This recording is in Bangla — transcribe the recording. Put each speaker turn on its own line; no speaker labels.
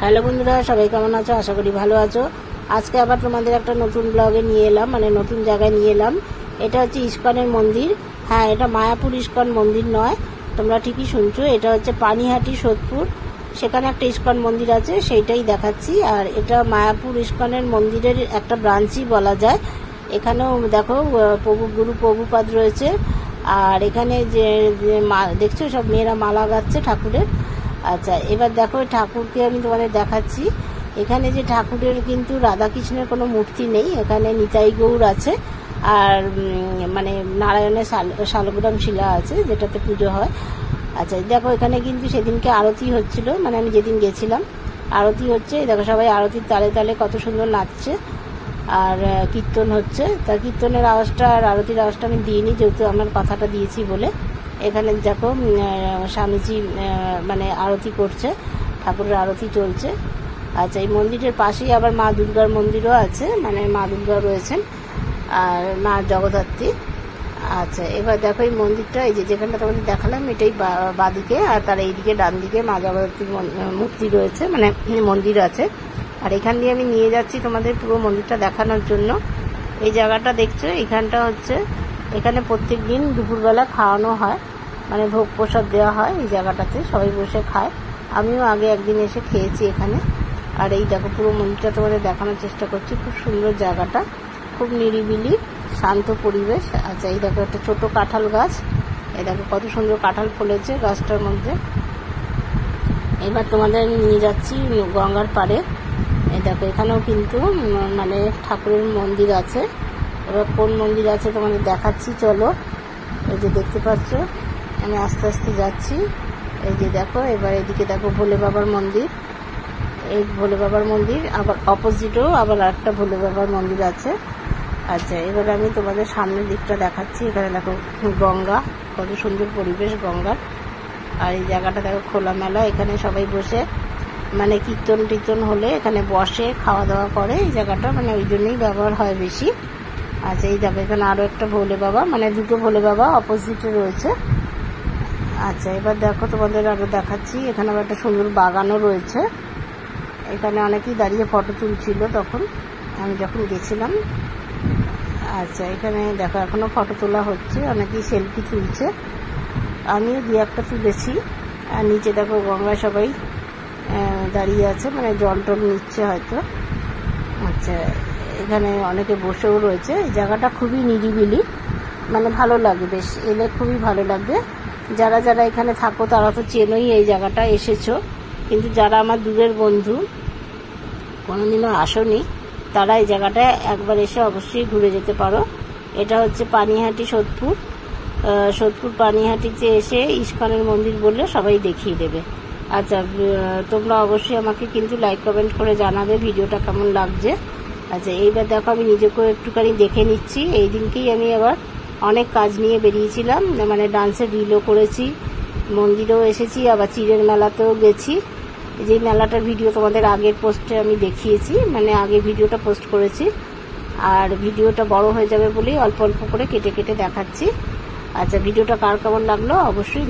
হ্যালো বন্ধুরা, সবাই কেমন আছো? আশা করি ভালো আছো। আজকে আবার তোমাদের একটা নতুন ব্লগে নিয়ে এলাম, মানে নতুন জায়গায় নিয়ে এলাম। এটা হচ্ছে ইস্কনের মন্দির। হ্যাঁ, এটা মায়াপুর ইস্কন মন্দির নয়, তোমরা ঠিকই শুনছো। এটা হচ্ছে পানিহাটি সোদপুর, সেখানে একটা ইস্কন মন্দির আছে, সেইটাই দেখাচ্ছি। আর এটা মায়াপুর ইস্কনের মন্দিরের একটা ব্রাঞ্চই বলা যায়। এখানেও দেখো গুরু প্রভুপাদ রয়েছে। আর এখানে যে দেখছো সব মেয়েরা মালা গাচ্ছে ঠাকুরের। আচ্ছা, এবার দেখো ঠাকুরকে আমি তোমাদের দেখাচ্ছি। এখানে যে ঠাকুরের কিন্তু রাধাকৃষ্ণের কোনো মূর্তি নেই, এখানে নিতাই গৌর আছে। আর মানে নারায়ণের শালগ্রাম শিলা আছে, যেটাতে পুজো হয়। আচ্ছা দেখো, এখানে কিন্তু সেদিনকে আরতি হচ্ছিল, মানে আমি যেদিন গেছিলাম আরতি হচ্ছে। দেখো সবাই আরতির তালে তালে কত সুন্দর নাচছে। আর কীর্তন হচ্ছে। তা কীর্তনের আওয়াজটা আর আরতির আওয়াজটা আমি দিইনি, যেহেতু আমার কথাটা দিয়েছি বলে। এখানে দেখো স্বামীজি মানে আরতি করছে, ঠাকুরের আরতি চলছে। আচ্ছা, এই মন্দিরের পাশেই আবার মা দুর্গার মন্দিরও আছে, মানে মা দুর্গা রয়েছেন আর মা জগদ্ধাত্রী। আচ্ছা, এবার দেখো এই মন্দিরটা, এই যে যেখানটা তোমাদের দেখালাম, এটাই বাদিকে। আর তার এইদিকে ডান দিকে মা জগদ্ধাত্রীর মূর্তি রয়েছে, মানে মন্দির আছে। আর এখান দিয়ে আমি নিয়ে যাচ্ছি তোমাদের পুরো মন্দিরটা দেখানোর জন্য। এই জায়গাটা দেখছো, এখানটা হচ্ছে, এখানে প্রত্যেক দিন দুপুরবেলা খাওয়ানো হয়, মানে ভোগ প্রসাদ দেওয়া হয় এই জায়গাটাতে, সবাই বসে খায়। আমিও আগে একদিন এসে খেয়েছি এখানে। আর এই দেখো পুরো মন্দিরটা তোমাদের দেখানোর চেষ্টা করছি। খুব সুন্দর জায়গাটা, খুব নিরিবিলি শান্ত পরিবেশ। আচ্ছা, এই দেখো একটা ছোট কাঁঠাল গাছ, এই দেখো কত সুন্দর কাঁঠাল ফলেছে গাছটার মধ্যে। এবার তোমাদের নিয়ে যাচ্ছি গঙ্গার পাড়ে। এই দেখো এখানেও কিন্তু মানে ঠাকুরের মন্দির আছে। এবার কোন মন্দির আছে তোমাদের দেখাচ্ছি, চলো। এই যে দেখতে পাচ্ছ, আমি আস্তে আস্তে যাচ্ছি। এই যে দেখো, এবার এদিকে দেখো ভোলে বাবার মন্দির। এই ভোলে বাবার মন্দির, আবার অপোজিটেও আবার একটা ভোলে বাবার মন্দির আছে। আচ্ছা, এবার আমি তোমাদের সামনের দিকটা দেখাচ্ছি। এখানে দেখো গঙ্গা, কত সুন্দর পরিবেশ গঙ্গার। আর এই জায়গাটা দেখো খোলামেলা, এখানে সবাই বসে মানে কীর্তন টীর্তন হলে এখানে বসে খাওয়া দাওয়া করে। এই জায়গাটা মানে ওই জন্যই ব্যবহার হয় বেশি। আচ্ছা, এই দেখো এখানে আরও একটা ভোলে বাবা, মানে দুটো ভোলে বাবা অপোজিটে রয়েছে। আচ্ছা, এবার দেখো তোমাদের আরও দেখাচ্ছি। এখানে আবার একটা সুন্দর বাগানও রয়েছে। এখানে অনেকেই দাঁড়িয়ে ফটো তুলছিল তখন আমি যখন গেছিলাম। আচ্ছা, এখানে দেখো এখনও ফটো তোলা হচ্ছে, অনেকেই সেলফি তুলছে, আমিও দু একটা তুলেছি। আর নিচে দেখো গঙ্গায় সবাই দাঁড়িয়ে আছে, মানে জল টল নিচ্ছে হয়তো। আচ্ছা, এখানে অনেকে বসেও রয়েছে। এই জায়গাটা খুবই নিরিবিলি, মানে ভালো লাগে, বেশ এলে খুবই ভালো লাগবে। যারা যারা এখানে থাকো তারা তো চেনোই, এই জায়গাটা এসেছো। কিন্তু যারা আমার দূরের বন্ধু, কোনোদিনও আসোনি, তারা এই জায়গাটায় একবার এসে অবশ্যই ঘুরে যেতে পারো। এটা হচ্ছে পানিহাটি সোদপুর। সোদপুর পানিহাটিতে এসে ইস্কনের মন্দির বললে সবাই দেখিয়ে দেবে। আচ্ছা, তোমরা অবশ্যই আমাকে কিন্তু লাইক কমেন্ট করে জানাবে ভিডিওটা কেমন লাগছে। আচ্ছা, এইবার দেখো আমি নিজেকেও একটুখানি দেখে নিচ্ছি। এই দিনকেই আমি আবার অনেক কাজ নিয়ে বেরিয়েছিলাম, মানে ডান্সের রিলও করেছি, মন্দিরেও এসেছি, আবার চিড়ের মেলাতেও গেছি। যে মেলাটার ভিডিও তোমাদের আগের পোস্টে আমি দেখিয়েছি, মানে আগে ভিডিওটা পোস্ট করেছি। আর ভিডিওটা বড় হয়ে যাবে বলেই অল্প অল্প করে কেটে কেটে দেখাচ্ছি। আচ্ছা, ভিডিওটা কার কেমন লাগলো অবশ্যই